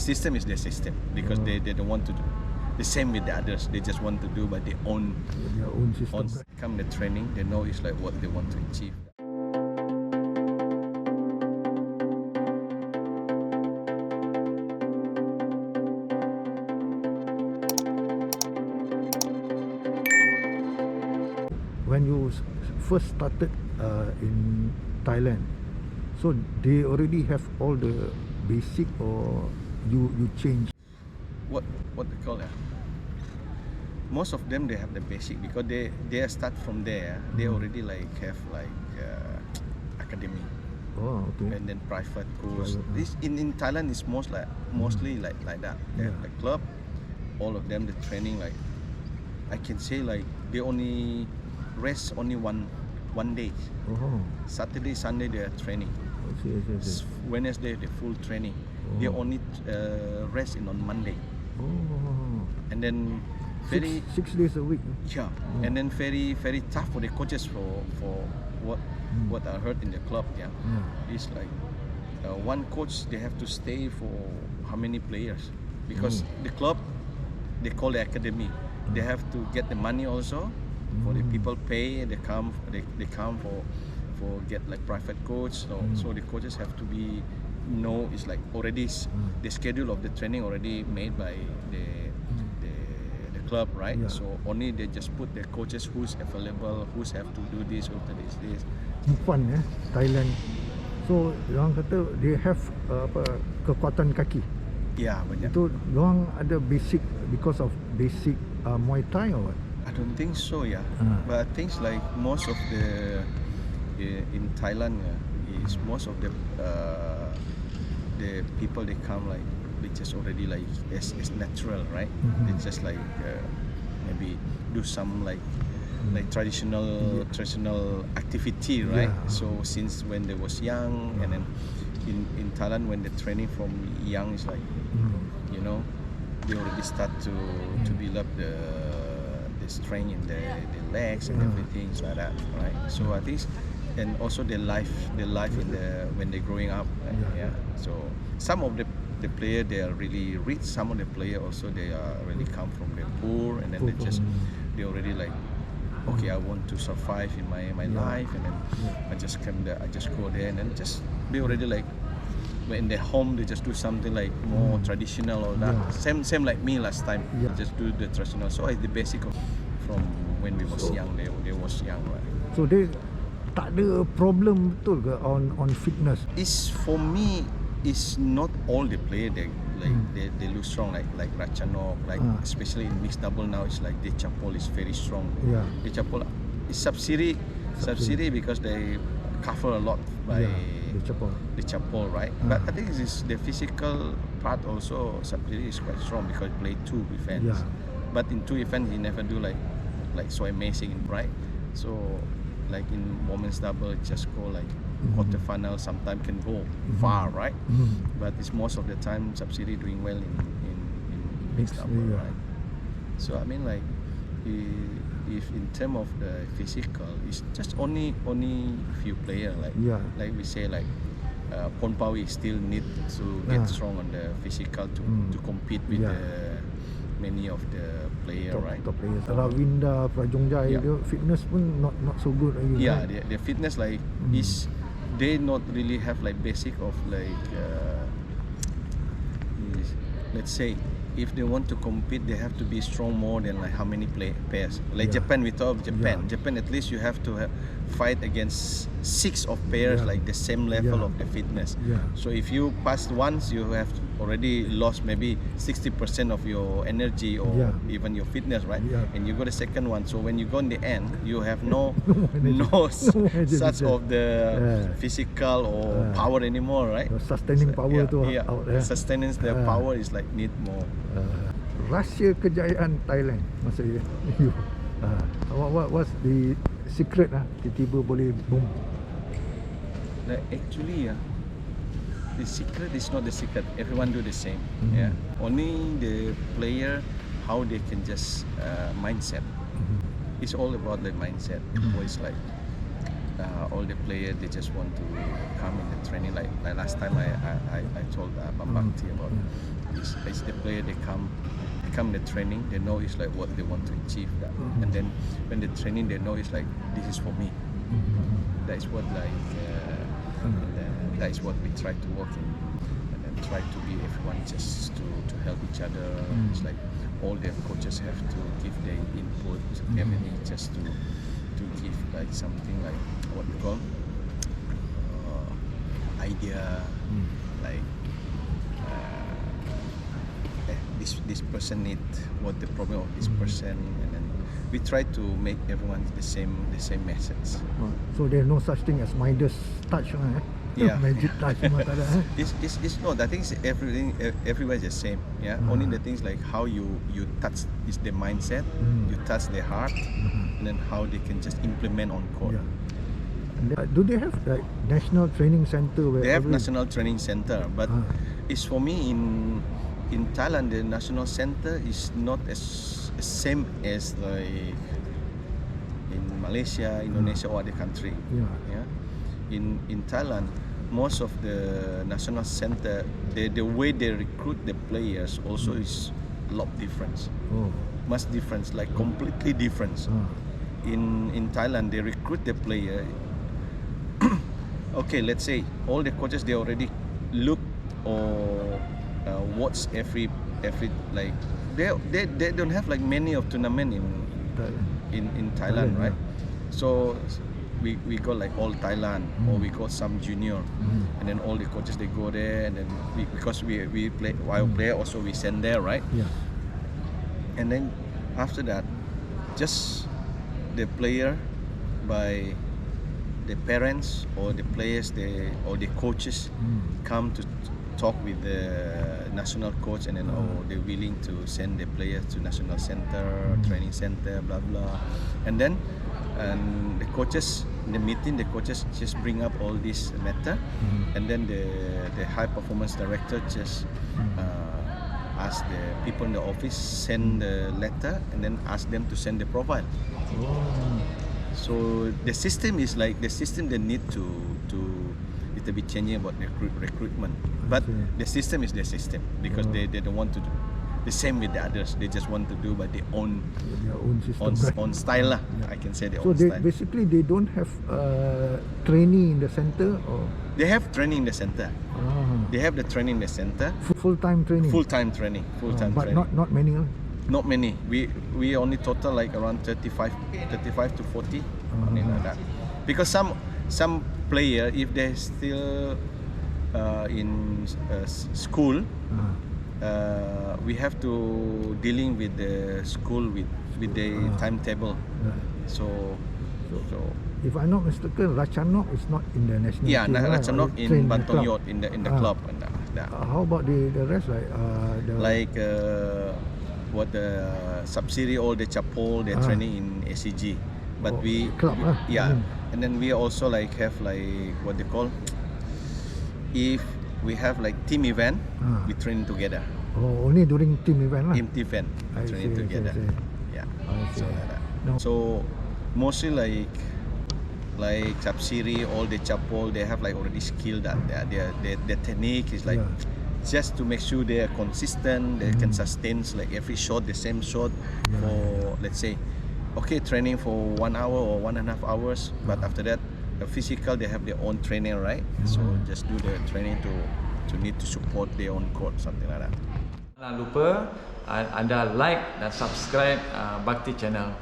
system is their system because they don't want to do the same with the others. They just want to do by their own system. Come the training, they know it's like what they want to achieve. When you first started in Thailand, so they already have all the basic, or you change? What they call it? Most of them they have the basic because they start from there. They already like have like academy. Oh, okay. And then private course. This in Thailand is mostly like that. They have the club. All of them the training like I can say like they only rest only one day. Saturday, Sunday they are training. Wednesday they full training. They only rest on Monday. And then very 6 days a week. Yeah. And then very tough for the coaches for what I heard in the club. Yeah. It's like one coach they have to stay for how many players because the club they call the academy. They have to get the money also. For the people pay, they come for get like private coach. So the coaches have to be it's like already the schedule of the training already made by the club, right? So only they just put the coaches who's available, who's have to do this, who to this. Fun Thailand. So orang kata they have kekuatan kaki. Ya, banyak. Itu orang ada basic because of basic Muay Thai or what? I don't think so, yeah. But things like most of the in Thailand is most of the people they come like they just already like it's natural, right? They just like maybe do some like traditional activity, right? So since when they was young, and then in Thailand when the training from young is like you know they already start to build up the strength in the legs and everything like that, right? So I think, and also the life in when they're growing up, right? So some of the player they are really rich. Some of the player also they are really come from the poor, and then they already like, okay, I want to survive in my life, and then I just come there, I just go there, and then just they already like when they're home they just do something like more traditional or that. Same like me last time. Just do the traditional. So it's the basic from when we was young. They was young, right? So they tak ada problem betul ke on fitness? Is for me is not all the player they look strong like Ratchanok, like especially in mixed double now it's like the Chapol is very strong. The Chapol is subsidy because they cover a lot by the Chapol, right? But I think this the physical part also subsidy is quite strong because he played 2 events. But in 2 events he never do like so amazing, right? So like in women's double just go like quarterfinal, sometimes can go far, right? But it's most of the time subsidy doing well in mixed double, right? So I mean like if in terms of the physical, it's just only few players like we say like Ponpawi still need to get strong on the physical to compete with many of the player, right? Top players. Rawinda, Prajongjai, dia fitness pun not so good lagi. The fitness like is they not really have like basic of like let's say if they want to compete they have to be strong more than like how many pairs. Like Japan, we talk of Japan. Japan at least you have to fight against 6 of pairs like the same level of the fitness. So if you pass once you have already lost maybe 60% of your energy or even your fitness, right? And you go the second one, so when you go in the end you have no such of the physical or power anymore, right? Sustaining power tu out there. Sustaining the power is like need more. Rahsia kejayaan Thailand maksudnya you. What's the secret tiba-tiba boleh boom? Like actually the secret is not the secret. Everyone do the same. Only the player how they can just mindset. It's all about the mindset. So it's like all the players they just want to come in the training like last time I told Bambakti about this as the player they come the training, they know it's like what they want to achieve that. And then when the training, they know it's like this is for me. That is what that is what we try to work in, and then try to be everyone just to help each other. It's like all the coaches have to give their input, everything just to give like something like what we call idea, like this person need what the problem of this person, and then we try to make everyone the same message. So there's no such thing as Midas touch, Yeah. Magic touch, tak ada. It's not. I think it's everywhere is the same. Yeah. Only the things like how you touch is the mindset, you touch their heart, and then how they can just implement on court. Yeah. And do they have like national training center where They have national training center, but it's for me in Thailand, the national center is not as same as like in Malaysia, Indonesia, or other country. Yeah. In Thailand, most of the national center, the way they recruit the players also is a lot different. Much different, like completely different. In Thailand, they recruit the player. Okay, let's say all the coaches they already look or watch every like they don't have like many of tournament in Thailand, right? So we go like all Thailand, or we got some junior, and then all the coaches they go there, and then because we play while player also we send there, right? And then after that, just the player by the parents or the players or the coaches come to talk with the national coach, and then they're willing to send the players to national center, training center, blah blah, and then the coaches in the meeting, the coaches just bring up all this matter, and then the high performance director just ask the people in the office send the letter, and then ask them to send the profile. So the system is like the system they need to little bit changing about the recruitment, but the system is the system because they don't want to do the same with the others. They just want to do by their own system, own style lah. I can say their so own they, style. basically they don't have training in the center, or They have training in the center. They have the training in the center. Full-time training. Full-time training. But training. not many. Not many. We only total like around 35 to 40, something like that. Because some player, if they still in school, we have to dealing with the school with the timetable. So if I'm not mistaken, Ratchanok is not in the national team. Yeah, Ratchanok in Banton Yacht in the club. And how about the rest, like what the subsidiary, all the chapel, they're training in ACG. But we club, and then we also like have like what they call, if we have like team event, we train together. Only during team event lah. Team event, training together. Yeah. So like that. So mostly like subsidiary, all the chapel, they have like already skill that their technique is like just to make sure they are consistent, they can sustain like every shot, the same shot for let's say, okay, training for 1 hour or 1.5 hours, but after that, the physical they have their own training, right? So just do the training to need to support their own court, something like that. Jangan lupa anda like dan subscribe Bakti Channel.